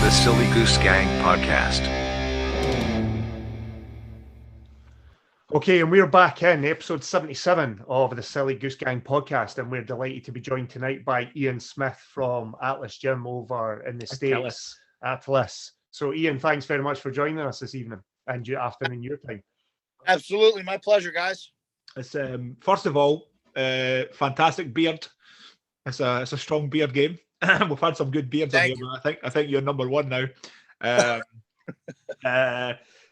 The Silly Goose Gang Podcast. Okay, and we're back in episode 77 of the Silly Goose Gang Podcast, and we're delighted to be joined tonight by Ian Smith from Atilis Gym over in the States. Atilis. So, Ian, thanks very much for joining us this evening and your afternoon your time. Absolutely, my pleasure, guys. It's first of all, fantastic beard. It's a strong beard game. We've had some good beards on here, but I think you're number one now.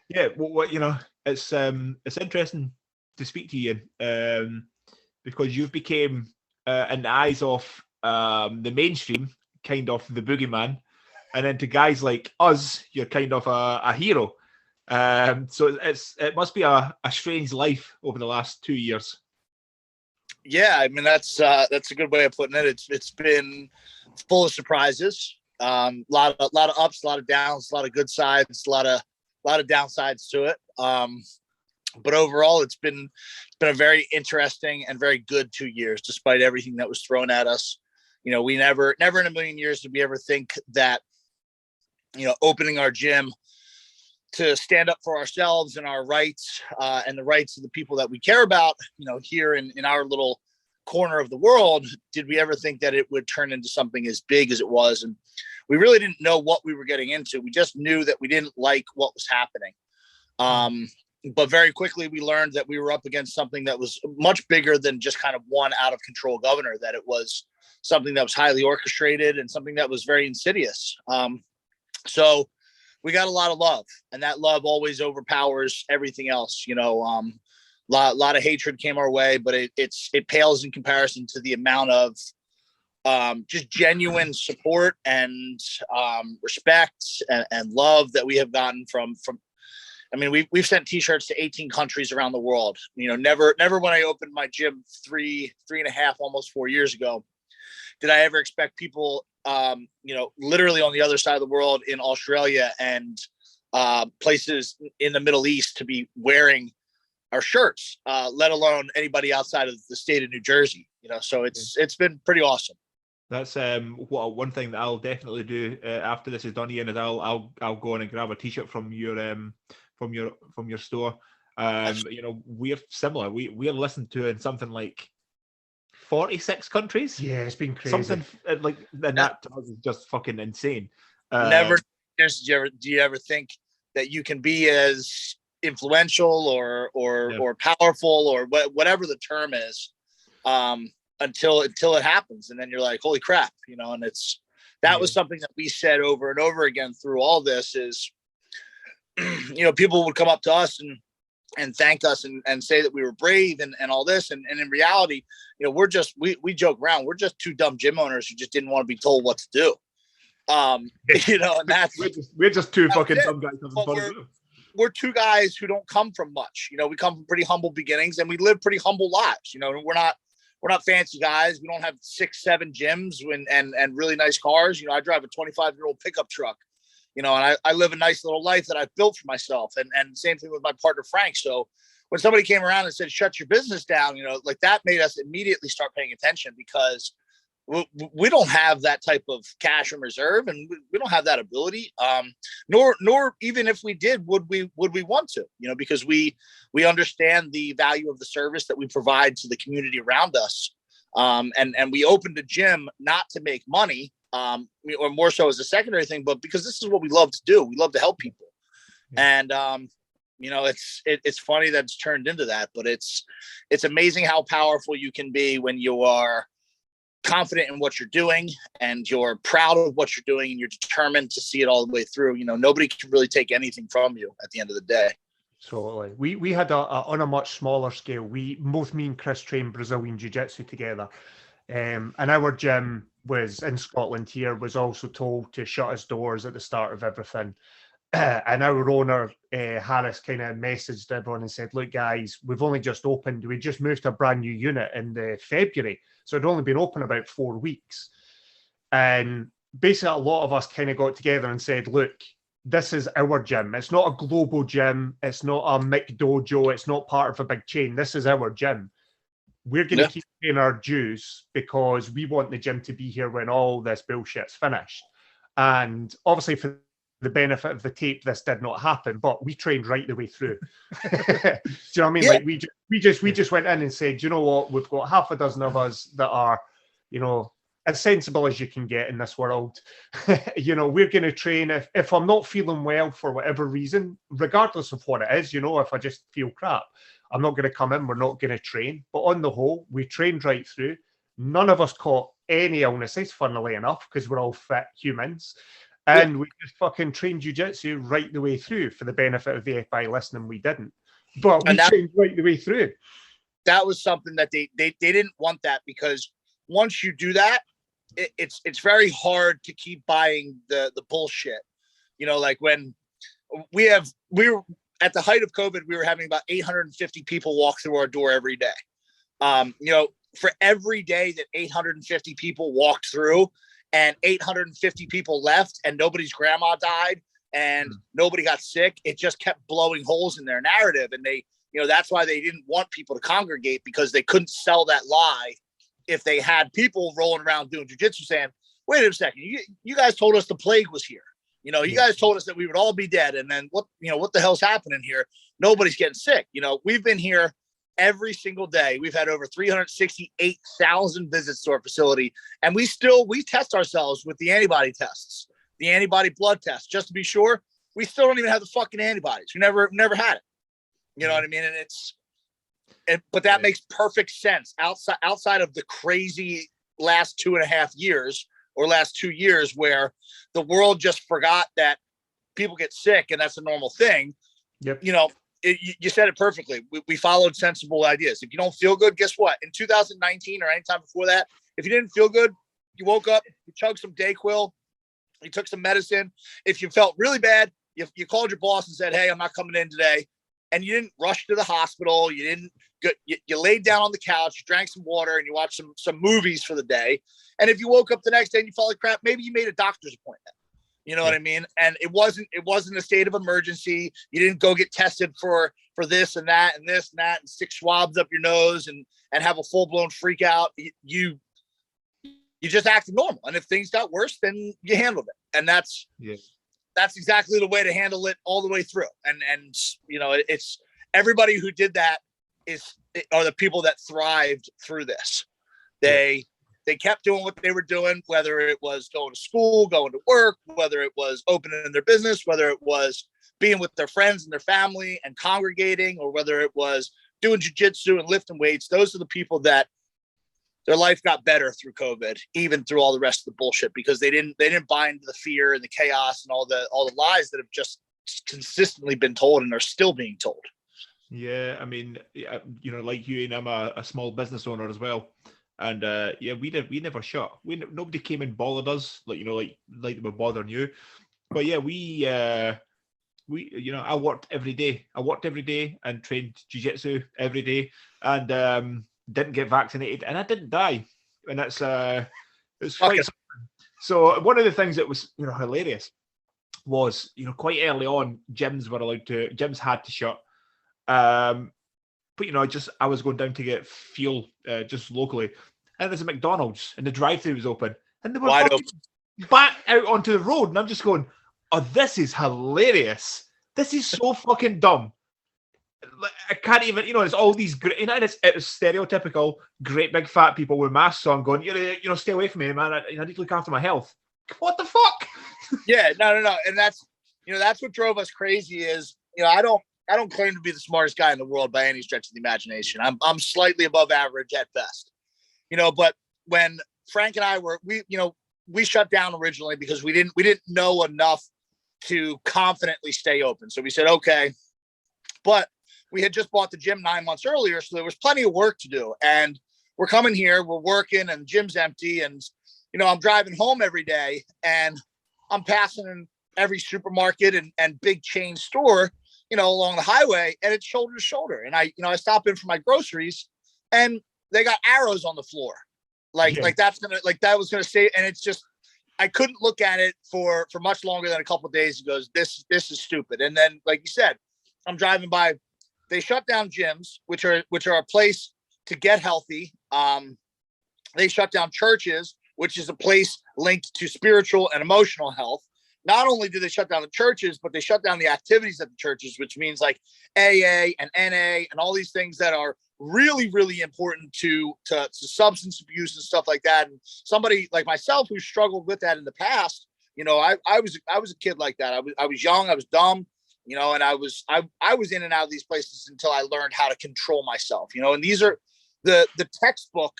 Yeah, what you know, it's interesting to speak to you, because you've became in the eyes of the mainstream kind of the boogeyman, and then to guys like us, you're kind of a hero. So it must be a strange life over the last 2 years. Yeah, I mean that's a good way of putting it. It's been full of surprises, lot of ups, a lot of downs, a lot of good sides, a lot of downsides to it. But overall, it's been a very interesting and very good 2 years, despite everything that was thrown at us. You know, we never in a million years did we ever think that, you know, opening our gym to stand up for ourselves and our rights and the rights of the people that we care about, you know, here in our little corner of the world, did we ever think that it would turn into something as big as it was? And we really didn't know what we were getting into. We just knew that we didn't like what was happening. But very quickly we learned that we were up against something that was much bigger than just kind of one out of control governor, that it was something that was highly orchestrated and something that was very insidious. So we got a lot of love, and that love always overpowers everything else. You know, lot of hatred came our way, but it pales in comparison to the amount of just genuine support and respect and love that we have gotten from. I mean, we've sent T-shirts to 18 countries around the world. You know, never when I opened my gym three and a half, almost 4 years ago, did I ever expect people, you know, literally on the other side of the world in Australia and places in the Middle East to be wearing our shirts, let alone anybody outside of the state of New Jersey. You know, so it's been pretty awesome. That's one thing that I'll definitely do after this is done, Ian, is I'll go on and grab a T-shirt from your store. You know, we're similar. We're listened to in something like 46 countries. Yeah, it's been crazy. Something like that is just fucking insane. Never. Do you ever think that you can be as influential or powerful or whatever the term is, until it happens, and then you're like, holy crap, you know? And that was something that we said over and over again through all this is, you know, people would come up to us and thank us and say that we were brave and all this. And in reality, you know, we joke around. We're just two dumb gym owners who just didn't want to be told what to do. You know, and that's, we're just two fucking dumb guys. We're two guys who don't come from much. You know, we come from pretty humble beginnings and we live pretty humble lives. You know, we're not fancy guys. We don't have 6-7 gyms and really nice cars. You know, I drive a 25-year-old pickup truck. You know, and I live a nice little life that I've built for myself. And same thing with my partner, Frank. So when somebody came around and said, shut your business down, you know, like that made us immediately start paying attention, because we don't have that type of cash in reserve, and we don't have that ability. Nor even if we did, would we want to, you know, because we understand the value of the service that we provide to the community around us. And we opened a gym not to make money, or more so as a secondary thing, but because this is what we love to do. We love to help people. And, you know, it's funny that it's turned into that, but it's amazing how powerful you can be when you are confident in what you're doing and you're proud of what you're doing and you're determined to see it all the way through. You know, nobody can really take anything from you at the end of the day. Totally. We had on a much smaller scale. Me and Chris trained Brazilian Jiu-Jitsu together. And our gym was in Scotland here, was also told to shut its doors at the start of everything. And our owner, Harris, kind of messaged everyone and said, look, guys, we've only just opened. We just moved to a brand new unit in February. So it'd only been open about 4 weeks. And basically, a lot of us kind of got together and said, look, this is our gym. It's not a global gym. It's not a McDojo. It's not part of a big chain. This is our gym. We're going to keep paying our dues because we want the gym to be here when all this bullshit's finished. And obviously, for the benefit of the tape, this did not happen, but we trained right the way through. Do you know what I mean? Yeah. Like we just went in and said, you know what? We've got half a dozen of us that are, you know, as sensible as you can get in this world. You know, we're going to train. If I'm not feeling well for whatever reason, regardless of what it is, you know, if I just feel crap, I'm not going to come in. We're not going to train. But on the whole, we trained right through. None of us caught any illnesses, funnily enough, because we're all fit humans. And we just fucking trained jiu-jitsu right the way through. For the benefit of the FBI listening, we didn't. But we trained right the way through. That was something that they didn't want, that because once you do that, it's very hard to keep buying the bullshit. You know, like when we were at the height of COVID, we were having about 850 people walk through our door every day. You know, for every day that 850 people walked through and 850 people left and nobody's grandma died and nobody got sick, it just kept blowing holes in their narrative. And they, you know, that's why they didn't want people to congregate, because they couldn't sell that lie if they had people rolling around doing jiu-jitsu saying, wait a second, you guys told us the plague was here. You know, you guys told us that we would all be dead. And then what the hell's happening here? Nobody's getting sick. You know, we've been here every single day. We've had over 368,000 visits to our facility. And we test ourselves with the antibody tests, the antibody blood test, just to be sure. We still don't even have the fucking antibodies. We never had it. You know what I mean? And but that makes perfect sense outside of the crazy last 2.5 years or last 2 years where the world just forgot that people get sick and that's a normal thing. Yep. You know, you said it perfectly. We followed sensible ideas. If you don't feel good, guess what? In 2019 or anytime before that, if you didn't feel good, you woke up, you chugged some Dayquil, you took some medicine. If you felt really bad, you called your boss and said, hey, I'm not coming in today. And you didn't rush to the hospital. You didn't you laid down on the couch, you drank some water, and you watched some movies for the day. And if you woke up the next day and you felt like crap, maybe you made a doctor's appointment. You know what I mean? And it wasn't a state of emergency. You didn't go get tested for this and that and this and that and stick swabs up your nose and have a full-blown freak out. You just acted normal. And if things got worse, then you handled it. And that's exactly the way to handle it all the way through. And you know, it's everybody who did that are the people that thrived through this. They kept doing what they were doing, whether it was going to school, going to work, whether it was opening their business, whether it was being with their friends and their family and congregating, or whether it was doing jiu-jitsu and lifting weights. Those are the people that their life got better through COVID, even through all the rest of the bullshit, because they didn't buy into the fear and the chaos and all the lies that have just consistently been told and are still being told. Yeah, I mean, you know, like you and I'm a small business owner as well. And we never shut. Nobody came and bothered us, like they were bothering you. But yeah, we I worked every day. And trained jiu-jitsu every day, and didn't get vaccinated, and I didn't die. And it's quite something. So one of the things that was hilarious was quite early on gyms had to shut. But I was going down to get fuel just locally, and there's a McDonald's, and the drive-thru was open, and they were wide open, back out onto the road, and I'm just going, "Oh, this is hilarious! This is so fucking dumb." I can't even, it's all these great, it was stereotypical great big fat people with masks on, going, stay away from me, man. I need to look after my health. What the fuck? Yeah, no, and that's what drove us crazy. Is I don't claim to be the smartest guy in the world by any stretch of the imagination. I'm slightly above average at best. But when Frank and I we shut down originally because we didn't know enough to confidently stay open. So we said, okay, but we had just bought the gym 9 months earlier, so there was plenty of work to do. And we're coming here, we're working, and the gym's empty. And I'm driving home every day, and I'm passing in every supermarket and big chain store, along the highway, and it's shoulder to shoulder. And I stop in for my groceries, and they got arrows on the floor. Like that was gonna say, and it's just, I couldn't look at it for much longer than a couple of days. It goes, this is stupid. And then, like you said, I'm driving by, they shut down gyms, which are a place to get healthy, they shut down churches, which is a place linked to spiritual and emotional health. Not only do they shut down the churches, but they shut down the activities at the churches, which means like AA and NA and all these things that are really, really important to substance abuse and stuff like that. And somebody like myself who struggled with that in the past, I was a kid like that. I was young, I was dumb, and I was in and out of these places until I learned how to control myself, and these are the textbook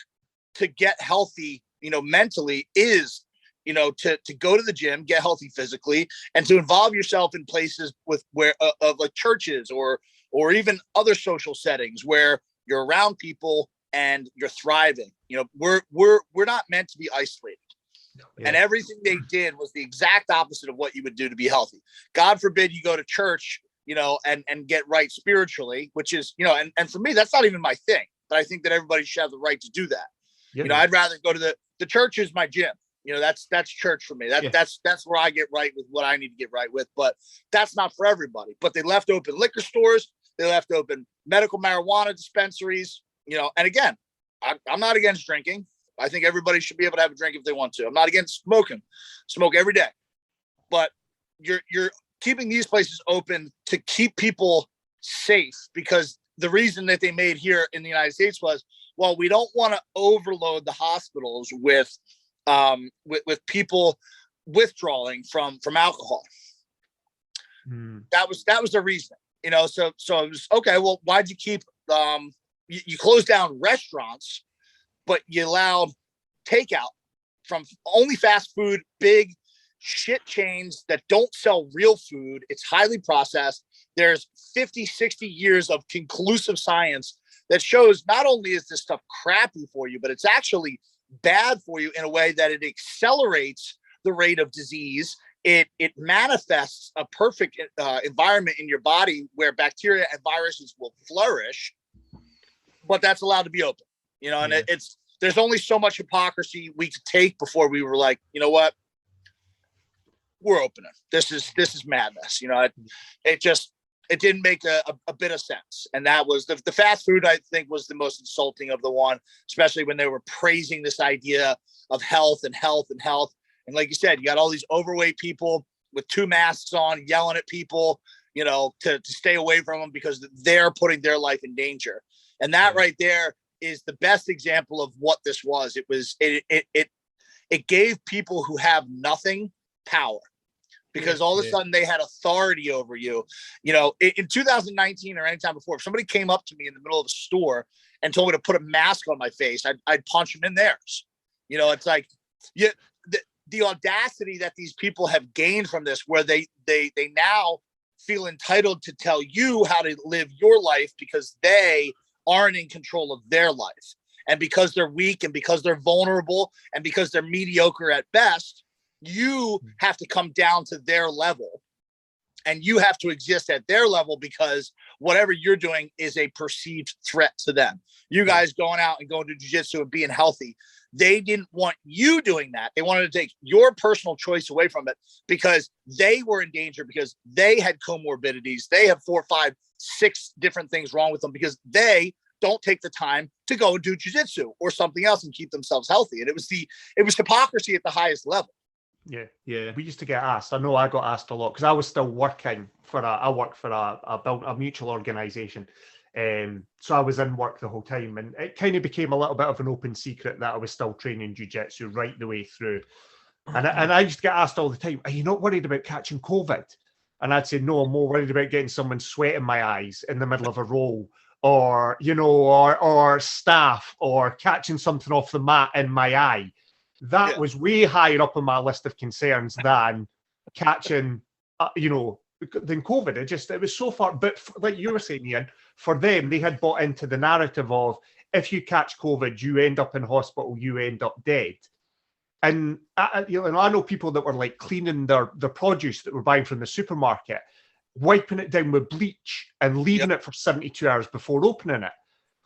to get healthy, mentally is, to go to the gym, get healthy physically, and to involve yourself in places of like churches or even other social settings where you're around people and you're thriving. We're not meant to be isolated. Yeah. And everything they did was the exact opposite of what you would do to be healthy. God forbid you go to church, and get right spiritually, which is, and for me, that's not even my thing, but I think that everybody should have the right to do that. Yeah. I'd rather go to the church is my gym. That's church for me. That's where I get right with what I need to get right with, but that's not for everybody. But they left open liquor stores. They left open medical marijuana dispensaries, and again, I'm not against drinking. I think everybody should be able to have a drink if they want to. I'm not against smoking. Smoke every day. But you're keeping these places open to keep people safe, because the reason that they made here in the United States was, well, we don't want to overload the hospitals with people withdrawing from alcohol. That was the reason, so it was okay. Well, why'd you keep you closed down restaurants, but you allowed takeout from only fast food, big shit chains that don't sell real food. It's highly processed. There's 50, 60 years of conclusive science that shows not only is this stuff crappy for you, but it's actually bad for you in a way that it accelerates the rate of disease. It manifests a perfect environment in your body where bacteria and viruses will flourish, but that's allowed to be open, and there's only so much hypocrisy we could take before we were like, you know what, we're opening. This is madness. It didn't make a bit of sense. And that was the fast food, I think, was the most insulting of the one, especially when they were praising this idea of health and health and health. And like you said, you got all these overweight people with 2 masks on, yelling at people, to stay away from them because they're putting their life in danger. And that right there is the best example of what this was. It gave people who have nothing power, because all of a sudden they had authority over you. In 2019 or anytime before, if somebody came up to me in the middle of a store and told me to put a mask on my face, I'd punch them in theirs. It's like, the audacity that these people have gained from this, where they now feel entitled to tell you how to live your life because they aren't in control of their life. And because they're weak and because they're vulnerable and because they're mediocre at best, you have to come down to their level and you have to exist at their level, because whatever you're doing is a perceived threat to them. You guys going out and going to jiu-jitsu and being healthy, they didn't want you doing that. They wanted to take your personal choice away from it because they were in danger, because they had comorbidities. They have 4, 5, 6 different things wrong with them because they don't take the time to go and do jiu-jitsu or something else and keep themselves healthy. And it was hypocrisy at the highest level. Yeah. We used to get asked. I know I got asked a lot because I was still working I worked for a mutual organization. So I was in work the whole time, and it kind of became a little bit of an open secret that I was still training jiu-jitsu right the way through. And I used to get asked all the time, are you not worried about catching COVID? And I'd say, no, I'm more worried about getting someone sweat in my eyes in the middle of a roll, or, or staph, or catching something off the mat in my eye. That was way higher up on my list of concerns than catching, than COVID. It was so far. But like you were saying, Ian, for them, they had bought into the narrative of, if you catch COVID, you end up in hospital, you end up dead. And I know people that were like cleaning their produce that were buying from the supermarket, wiping it down with bleach and leaving it for 72 hours before opening it.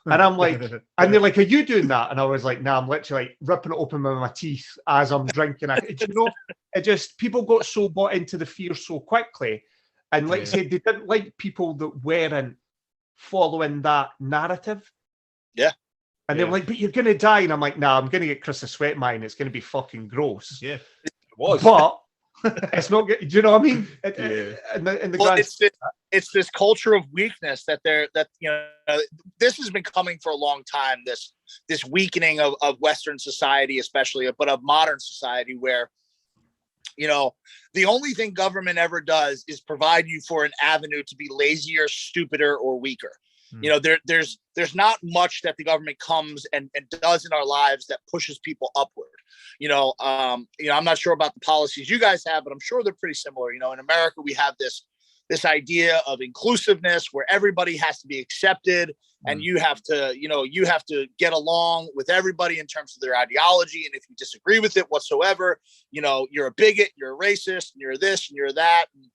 And I'm like, and they're like, are you doing that? And I was like, nah, I'm literally like ripping it open with my teeth as I'm drinking it. People got so bought into the fear so quickly. And like I said, they didn't like people that weren't following that narrative. Yeah. And they were like, but you're going to die. And I'm like, nah, I'm going to get Chris a sweat mine. It's going to be fucking gross. Yeah, it was. But it's not good. Do you know what I mean? It's this culture of weakness that this has been coming for a long time. This weakening of Western society, especially, but of modern society, where, the only thing government ever does is provide you for an avenue to be lazier, stupider, or weaker. There's not much that the government comes and does in our lives that pushes people upward. I'm not sure about the policies you guys have, but I'm sure they're pretty similar. In America, we have this idea of inclusiveness where everybody has to be accepted, and you have to get along with everybody in terms of their ideology. And if you disagree with it whatsoever, you're a bigot, you're a racist, and you're this and you're that. And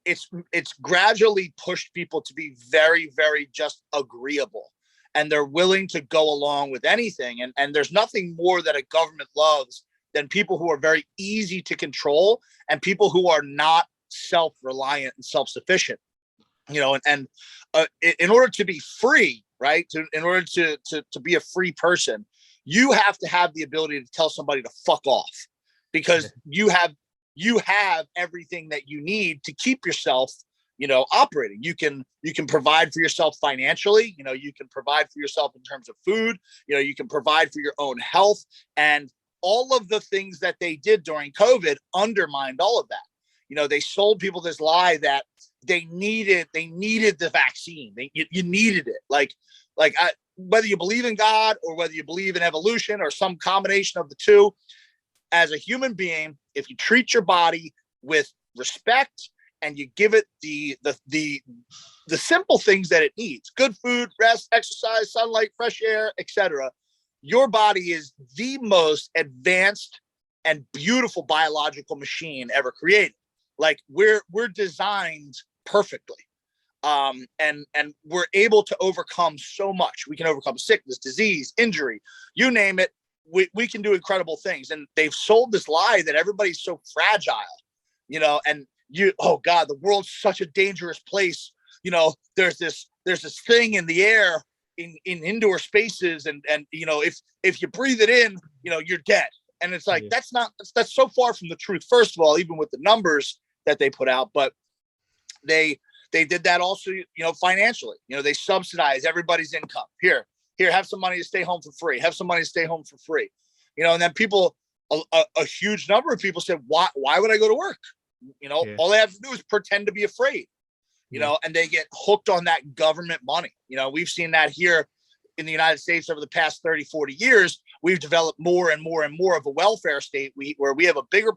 it's gradually pushed people to be very, very just agreeable, and they're willing to go along with anything. And there's nothing more that a government loves than people who are very easy to control and people who are not self-reliant and self-sufficient. In order to be free, right? In order to be a free person, you have to have the ability to tell somebody to fuck off, because you have everything that you need to keep yourself, operating. You can provide for yourself financially, you can provide for yourself in terms of food, you can provide for your own health, and all of the things that they did during COVID undermined all of that. They sold people this lie that they needed the vaccine. You needed it. Whether you believe in God or whether you believe in evolution or some combination of the two, as a human being, if you treat your body with respect and you give it the simple things that it needs, good food, rest, exercise, sunlight, fresh air, etc., your body is the most advanced and beautiful biological machine ever created. We're designed perfectly. And we're able to overcome so much. We can overcome sickness, disease, injury, you name it. We can do incredible things. And they've sold this lie that everybody's so fragile, and oh God, the world's such a dangerous place. There's this thing in the air in indoor spaces. And if you breathe it in, you're dead. And it's like, that's so far from the truth. First of all, even with the numbers that they put out, but they did that also, financially. They subsidize everybody's income. Here, have some money to stay home for free. Have some money to stay home for free. And then people, a huge number of people said, why would I go to work? All they have to do is pretend to be afraid, and they get hooked on that government money. We've seen that here in the United States over the past 30, 40 years. We've developed more and more and more of a welfare state where we have a bigger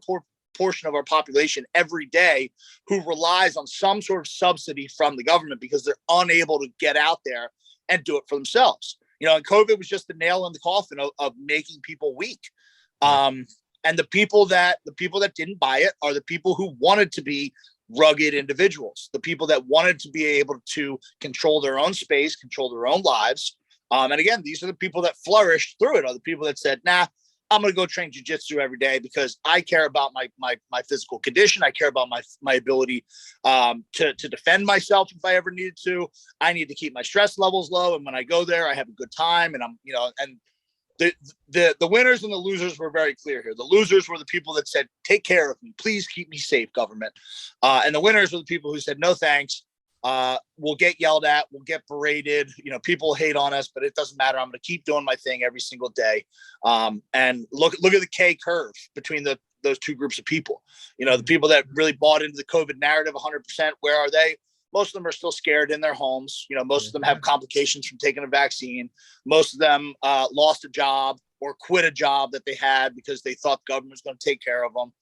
portion of our population every day who relies on some sort of subsidy from the government because they're unable to get out there and do it for themselves. And COVID was just the nail in the coffin of making people weak. And the people that didn't buy it are the people who wanted to be rugged individuals, the people that wanted to be able to control their own space, control their own lives. And again, these are the people that flourished through it, are the people that said, nah, I'm going to go train jujitsu every day because I care about my physical condition. I care about my ability to defend myself if I ever needed to. I need to keep my stress levels low. And when I go there, I have a good time. And and the winners and the losers were very clear here. The losers were the people that said, take care of me. Please keep me safe, government. And the winners were the people who said, no, thanks. We'll get yelled at, we'll get berated, people hate on us, but it doesn't matter. I'm going to keep doing my thing every single day. And look at the K curve between those two groups of people. The people that really bought into the COVID narrative 100%, where are they? Most of them are still scared in their homes. Most of them have complications from taking a vaccine. Most of them lost a job or quit a job that they had because they thought the government was going to take care of them.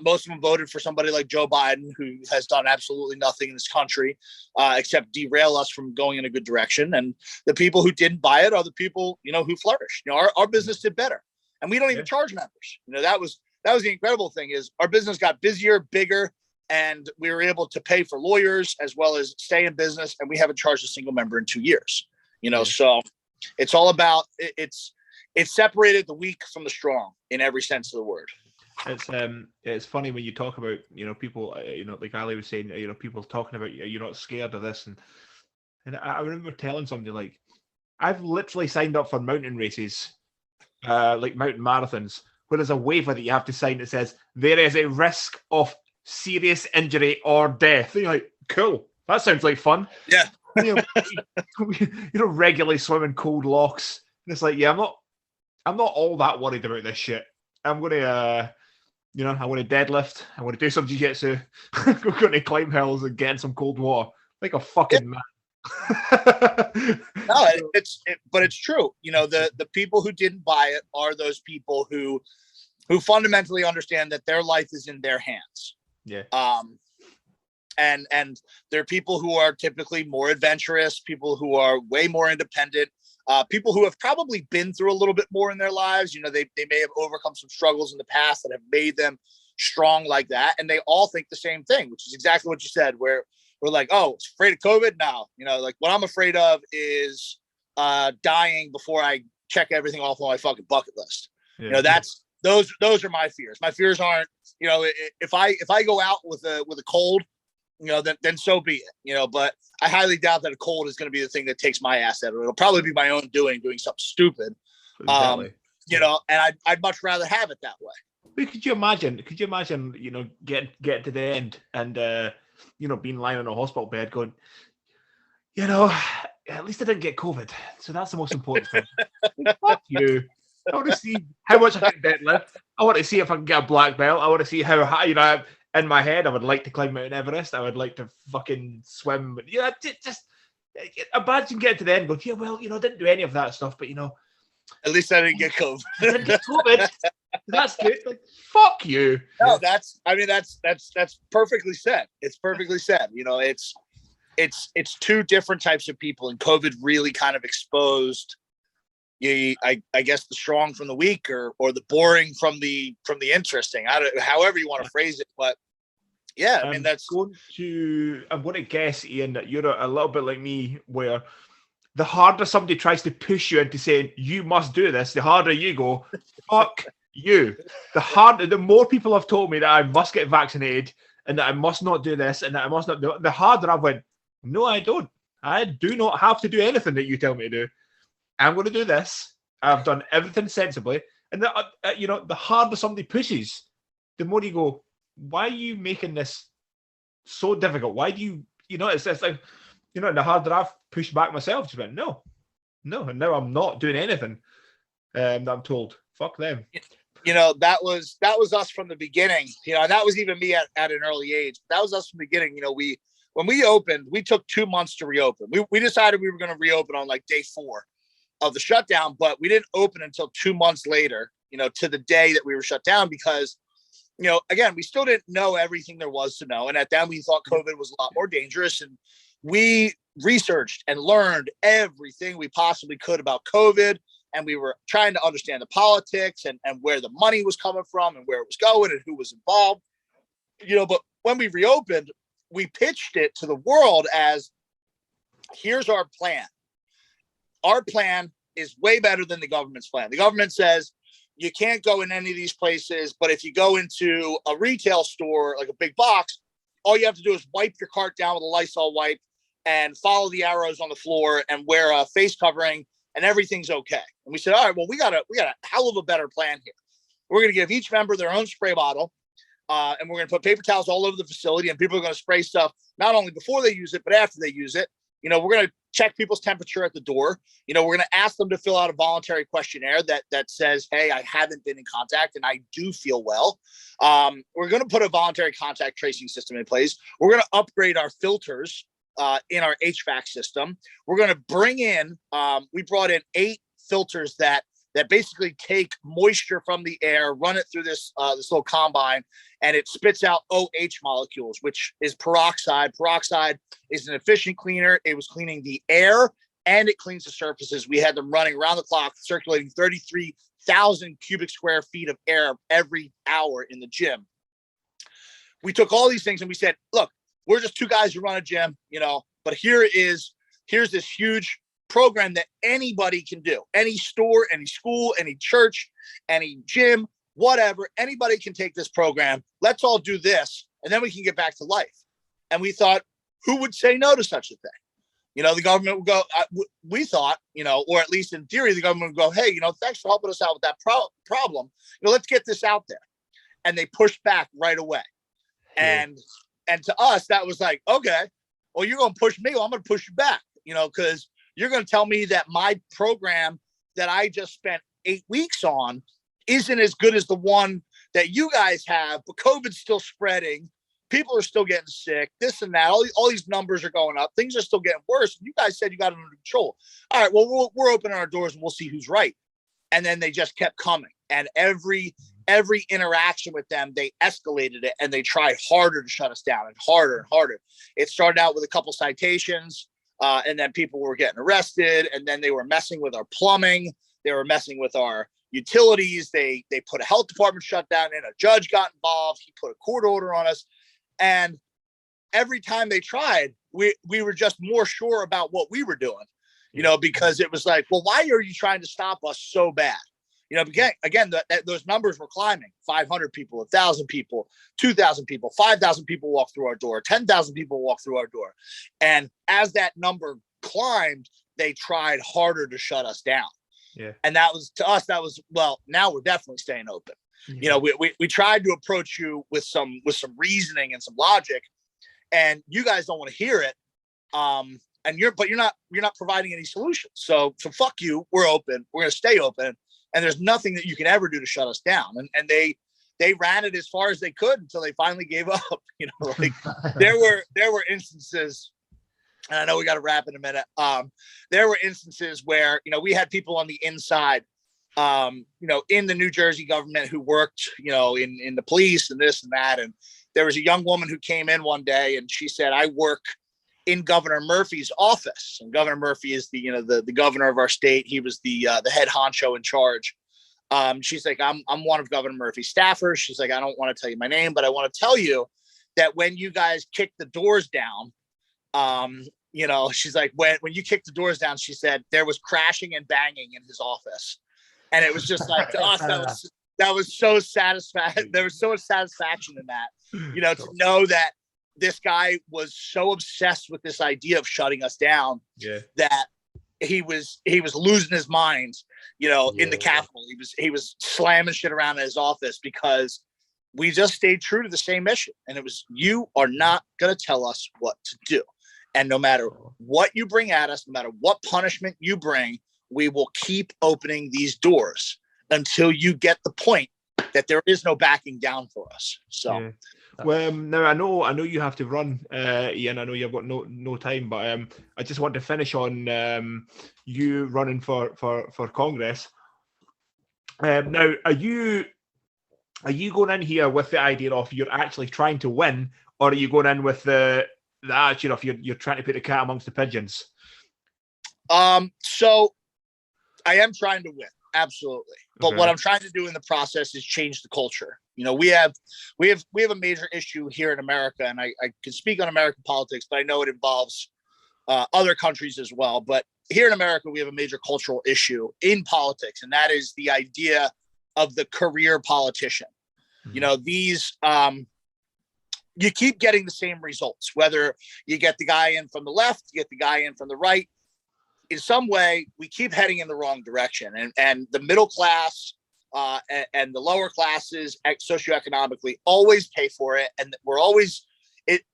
Most of them voted for somebody like Joe Biden, who has done absolutely nothing in this country except derail us from going in a good direction. And the people who didn't buy it are the people, who flourished. Our business did better, and we don't even charge members. That was the incredible thing, is our business got busier, bigger, and we were able to pay for lawyers as well as stay in business. And we haven't charged a single member in 2 years. So it's all about it's separated the weak from the strong in every sense of the word. It's funny when you talk about people, like Ali was saying, people talking about you're not scared of this, and I remember telling somebody, like, I've literally signed up for mountain races, like mountain marathons, where there's a waiver that you have to sign that says there is a risk of serious injury or death. And you're like, cool, that sounds like fun. Yeah. Regularly swim in cold locks. And it's like, yeah, I'm not all that worried about this shit. I'm gonna I want to deadlift. I want to do some jiu-jitsu. I'm going to climb hills and get in some cold water like a fucking man. No, but it's true. The people who didn't buy it are those people who fundamentally understand that their life is in their hands. Yeah. And there are people who are typically more adventurous, people who are way more independent, people who have probably been through a little bit more in their lives. They may have overcome some struggles in the past that have made them strong like that. And they all think the same thing, which is exactly what you said, where we're like, oh, afraid of COVID? No, like what I'm afraid of is dying before I check everything off on my fucking bucket list. Yeah. Those are my fears. My fears aren't, if I go out with a cold, then so be it, but I highly doubt that a cold is going to be the thing that takes my ass out of it. It'll probably be my own doing something stupid. Exactly. And I'd much rather have it that way. But could you imagine, getting to the end and, being lying in a hospital bed going, at least I didn't get COVID. So that's the most important thing. Fuck you. I want to see how much I can deadlift. I want to see if I can get a black belt. I want to see how high, in my head, I would like to climb Mount Everest. I would like to fucking swim. Just imagine getting to the end and going, I didn't do any of that stuff, but at least I didn't get COVID. I didn't get COVID. That's good. Like, fuck you. No, that's perfectly said. It's perfectly said. It's two different types of people, and COVID really kind of exposed I guess the strong from the weak, or the boring from the interesting. However you want to phrase it, but yeah, I mean I'm going to guess, Ian, that you're a little bit like me, where the harder somebody tries to push you into saying you must do this, the harder you go, fuck you. The more people have told me that I must get vaccinated and that I must not do this and that I must not do it, the harder I've went, no, I don't. I do not have to do anything that you tell me to do. I'm going to do this. I've done everything sensibly. And the harder somebody pushes, the more you go, why are you making this so difficult? Why do you, it's like, and the harder I've pushed back myself, just went, no. And now I'm not doing anything that I'm told. Fuck them. That was us from the beginning, and that was even me at an early age. That was us from the beginning. When we opened, we took 2 months to reopen. We decided we were going to reopen on like day 4 of the shutdown, but we didn't open until 2 months later, to the day that we were shut down, because, again, we still didn't know everything there was to know. And at that, we thought COVID was a lot more dangerous. And we researched and learned everything we possibly could about COVID. And we were trying to understand the politics and where the money was coming from and where it was going and who was involved. But when we reopened, we pitched it to the world as, here's our plan. Our plan is way better than the government's plan. The government says you can't go in any of these places, but if you go into a retail store, like a big box, all you have to do is wipe your cart down with a Lysol wipe and follow the arrows on the floor and wear a face covering, and everything's okay. And we said, all right, well, we got a hell of a better plan here. We're going to give each member their own spray bottle, and we're going to put paper towels all over the facility, and people are going to spray stuff not only before they use it, but after they use it. We're going to check people's temperature at the door. We're going to ask them to fill out a voluntary questionnaire that says, hey, I haven't been in contact and I do feel well. We're going to put a voluntary contact tracing system in place. We're going to upgrade our filters in our HVAC system. We're going to bring in, we brought in 8 filters that basically take moisture from the air, run it through this little combine, and it spits out OH molecules, which is peroxide. Peroxide is an efficient cleaner. It was cleaning the air and it cleans the surfaces. We had them running around the clock, circulating 33,000 cubic square feet of air every hour in the gym. We took all these things and we said, look, we're just 2 guys who run a gym, but here's this huge program that anybody can do. Any store, any school, any church, any gym, whatever, anybody can take this program. Let's all do this, and then we can get back to life. And we thought, who would say no to such a thing? The government would go, we thought, or at least in theory, the government would go, hey, thanks for helping us out with that problem. Let's get this out there. And they pushed back right away. Yeah. And to us, that was like, okay, well, you're going to push me. Well, I'm going to push you back, because you're going to tell me that my program that I just spent 8 weeks on isn't as good as the one that you guys have, but COVID's still spreading. People are still getting sick, this and that. All these numbers are going up. Things are still getting worse. You guys said you got it under control. All right, well, we're opening our doors and we'll see who's right. And then they just kept coming. And every interaction with them, they escalated it and they tried harder to shut us down and harder and harder. It started out with a couple citations, and then people were getting arrested, and then they were messing with our plumbing. They were messing with our utilities. They put a health department shutdown in. A judge got involved. He put a court order on us. And every time they tried, we were just more sure about what we were doing, because it was like, well, why are you trying to stop us so bad? Again, those numbers were climbing. 500 people, 1,000 people, 2,000 people, 5,000 people walk through our door, 10,000 people walk through our door. And as that number climbed, they tried harder to shut us down. Yeah. And that was, to us, well, now we're definitely staying open. Yeah. We tried to approach you with some reasoning and some logic, and you guys don't want to hear it. And you're not providing any solutions. So fuck you. We're open. We're going to stay open. And there's nothing that you can ever do to shut us down. And they ran it as far as they could until they finally gave up. There were instances, and I know we got to wrap in a minute. There were instances where, we had people on the inside, in the New Jersey government who worked, in the police and this and that. And there was a young woman who came in one day and she said, I work in Governor Murphy's office. And Governor Murphy is the governor of our state. He was the head honcho in charge. She's like, I'm one of Governor Murphy's staffers. She's like, I don't want to tell you my name, but I want to tell you that when you guys kicked the doors down, she's like, when you kicked the doors down, she said there was crashing and banging in his office. And it was just like, to us, that was so satisfying. There was so much satisfaction in that, to know that this guy was so obsessed with this idea of shutting us down, that he was losing his mind, in the Capitol. He was slamming shit around in his office because we just stayed true to the same mission. And it was, you are not going to tell us what to do. And no matter what you bring at us, no matter what punishment you bring, we will keep opening these doors until you get the point that there is no backing down for us. So. Yeah. Well, now I know you have to run, Ian. I know you've got no time, but I just want to finish on you running for Congress. Now, are you going in here with the idea of you're actually trying to win, or are you going in with the attitude of you're trying to put the cat amongst the pigeons? So I am trying to win. Absolutely. But Okay. What I'm trying to do in the process is change the culture. We have a major issue here in America, and I can speak on American politics, but I know it involves other countries as well. But here in America, we have a major cultural issue in politics, and that is the idea of the career politician. Mm-hmm. These you keep getting the same results, whether you get the guy in from the left, you get the guy in from the right. In some way, we keep heading in the wrong direction, and the middle class and the lower classes socioeconomically always pay for it, and we're always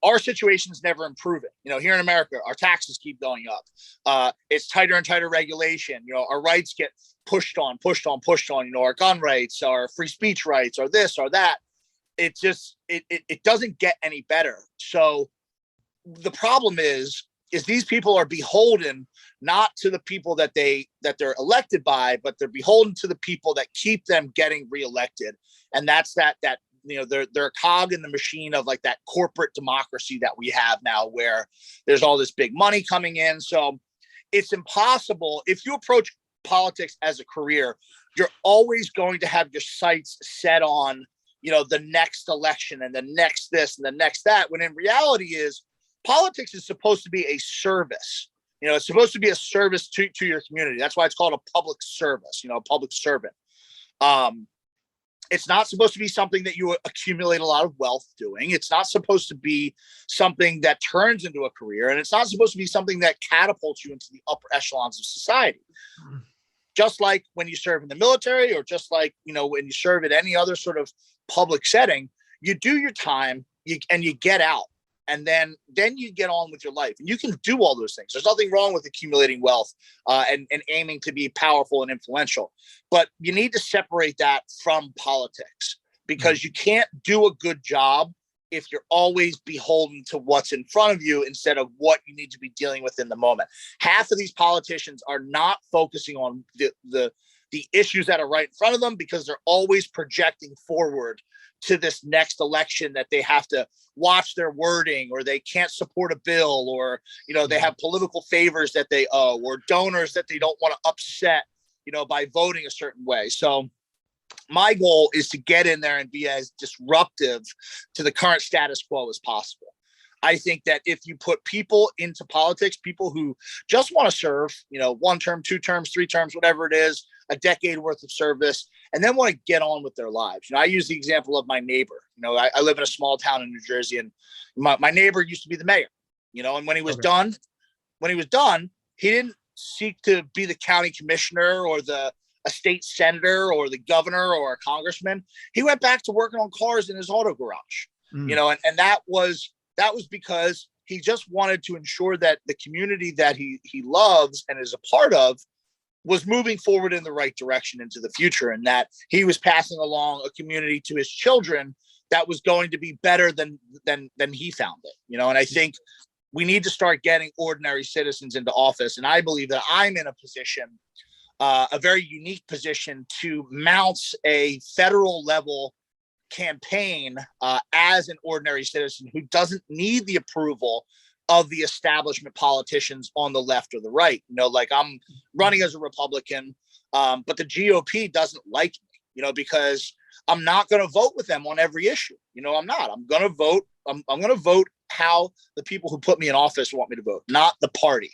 our situation's never improving. Here in America, our taxes keep going up. It's tighter and tighter regulation. Our rights get pushed on. Our gun rights, our free speech rights, or this or that. It doesn't get any better. So the problem is these people are beholden not to the people that they're elected by, but they're beholden to the people that keep them getting reelected. And that's that they're a cog in the machine of like that corporate democracy that we have now, where there's all this big money coming in. So it's impossible. If you approach politics as a career, you're always going to have your sights set on, the next election and the next this and the next that, when in reality politics is supposed to be a service. It's supposed to be a service to your community. That's why it's called a public service, a public servant. It's not supposed to be something that you accumulate a lot of wealth doing. It's not supposed to be something that turns into a career. And it's not supposed to be something that catapults you into the upper echelons of society. Just like when you serve in the military, or just like, when you serve at any other sort of public setting, you do your time and you get out. And then you get on with your life, and you can do all those things. There's nothing wrong with accumulating wealth and aiming to be powerful and influential, but you need to separate that from politics, because you can't do a good job if you're always beholden to what's in front of you instead of what you need to be dealing with in the moment. Half of these politicians are not focusing on the issues that are right in front of them, because they're always projecting forward to this next election that they have to watch their wording, or they can't support a bill, or, they have political favors that they owe, or donors that they don't want to upset, by voting a certain way. So my goal is to get in there and be as disruptive to the current status quo as possible. I think that if you put people into politics, people who just want to serve, 1 term, 2 terms, 3 terms, whatever it is, a decade worth of service, and then want to get on with their lives. I use the example of my neighbor. I live in a small town in New Jersey, and my neighbor used to be the mayor, and when he was done, he didn't seek to be the county commissioner or a state senator or the governor or a congressman. He went back to working on cars in his auto garage, and that was because he just wanted to ensure that the community that he loves and is a part of was moving forward in the right direction into the future, and that he was passing along a community to his children that was going to be better than he found it. And I think we need to start getting ordinary citizens into office. And I believe that I'm in a position, a very unique position, to mount a federal level campaign as an ordinary citizen who doesn't need the approval of the establishment politicians on the left or the right. Like, I'm running as a Republican, but the GOP doesn't like me, because I'm not going to vote with them on every issue. I'm not. I'm going to vote. I'm going to vote how the people who put me in office want me to vote, not the party.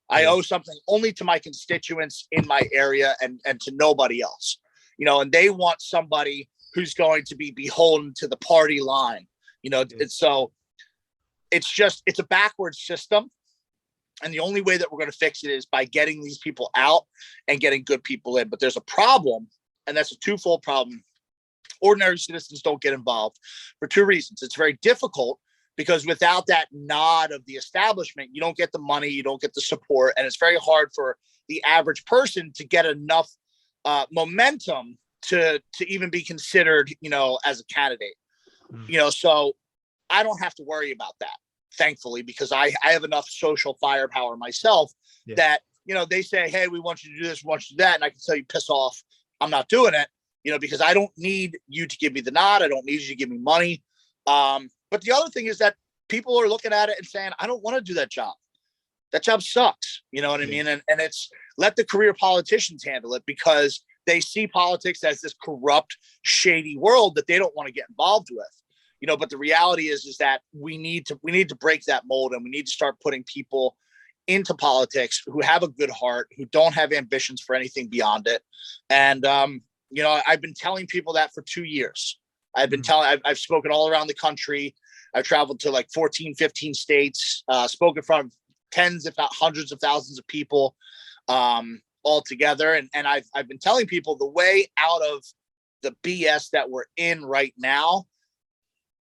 I owe something only to my constituents in my area and to nobody else. And they want somebody who's going to be beholden to the party line. So it's a backwards system. And the only way that we're going to fix it is by getting these people out and getting good people in. But there's a problem, and that's a twofold problem. Ordinary citizens don't get involved for 2 reasons. It's very difficult, because without that nod of the establishment, you don't get the money, you don't get the support, and it's very hard for the average person to get enough momentum to even be considered, as a candidate. So I don't have to worry about that, thankfully, because I have enough social firepower myself that, they say, hey, we want you to do this, we want you to do that. And I can tell you, piss off, I'm not doing it, because I don't need you to give me the nod. I don't need you to give me money. But the other thing is that people are looking at it and saying, I don't want to do that job. That job sucks. You know what I mean? And it's, let the career politicians handle it, because they see politics as this corrupt, shady world that they don't want to get involved with. But the reality is that we need to break that mold, and we need to start putting people into politics who have a good heart, who don't have ambitions for anything beyond it. And, I've been telling people that for 2 years. I've spoken all around the country. I've traveled to like 14, 15 states, spoken in front of tens, if not hundreds of thousands of people all together. And I've been telling people the way out of the BS that we're in right now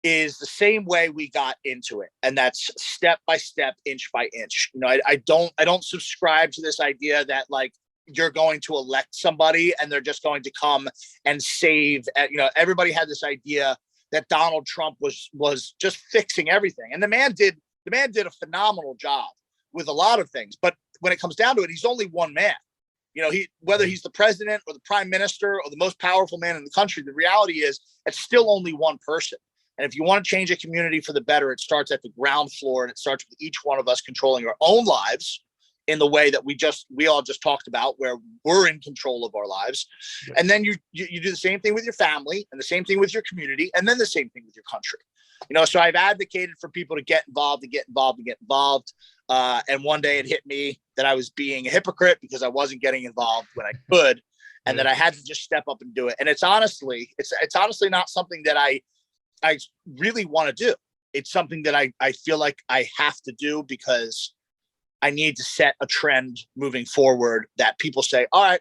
is the same way we got into it. And that's step by step, inch by inch. I don't subscribe to this idea that, like, you're going to elect somebody and they're just going to come and save. Everybody had this idea that Donald Trump was just fixing everything. And the man did a phenomenal job with a lot of things. But when it comes down to it, he's only one man. Whether he's the president or the prime minister or the most powerful man in the country, the reality is it's still only one person. And if you want to change a community for the better, it starts at the ground floor, and it starts with each one of us controlling our own lives in the way that we all just talked about, where we're in control of our lives. And then you do the same thing with your family, and the same thing with your community, and then the same thing with your country. So I've advocated for people to get involved. And one day it hit me that I was being a hypocrite because I wasn't getting involved when I could. and that I had to just step up and do it. And it's honestly not something that I really want to do. It's something that I feel like I have to do because I need to set a trend moving forward that people say, all right,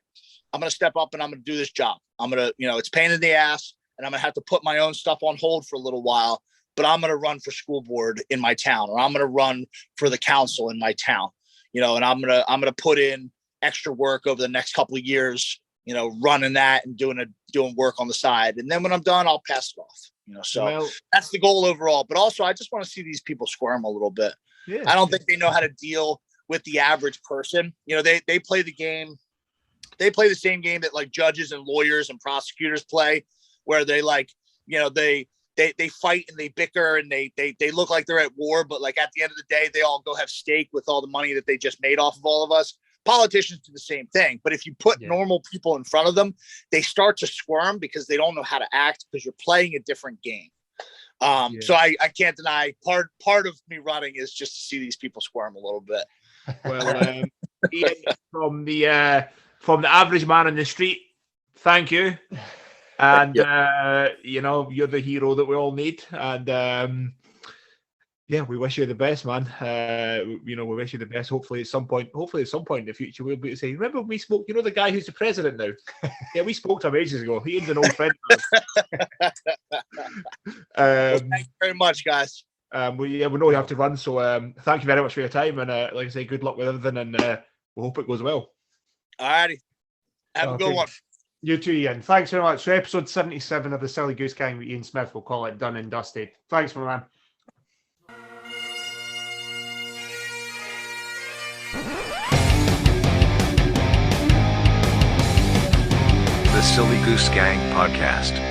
I'm going to step up and I'm going to do this job. I'm going to, it's pain in the ass and I'm going to have to put my own stuff on hold for a little while, but I'm going to run for school board in my town, or I'm going to run for the council in my town, and I'm going to put in extra work over the next couple of years, running that and doing work on the side. And then when I'm done, I'll pass it off, so that's the goal overall. But also I just want to see these people squirm a little bit. Yeah. I don't think they know how to deal with the average person. They play the game. They play the same game that like judges and lawyers and prosecutors play, where they they fight and they bicker and they look like they're at war. But like at the end of the day, they all go have steak with all the money that they just made off of all of us. Politicians do the same thing. But if you put normal people in front of them, they start to squirm because they don't know how to act because you're playing a different game. So I can't deny part of me running is just to see these people squirm a little bit. Well, Ian, from the average man in the street, thank you. And, you're the hero that we all need. And, we wish you the best, man. We wish you the best. Hopefully at some point in the future, we'll be able to say, remember when we spoke, the guy who's the president now? Yeah, we spoke to him ages ago. He is an old friend of us. Well, thank you very muwe know you have to run. So thank you very much for your time. And like I say, good luck with everything. And we hope it goes well. All righty. Have a good one. You too, Ian. Thanks very much. So episode 77 of the Silly Goose Gang with Ian Smith, we'll call it done and dusted. Thanks, my man. The Silly Goose Gang Podcast.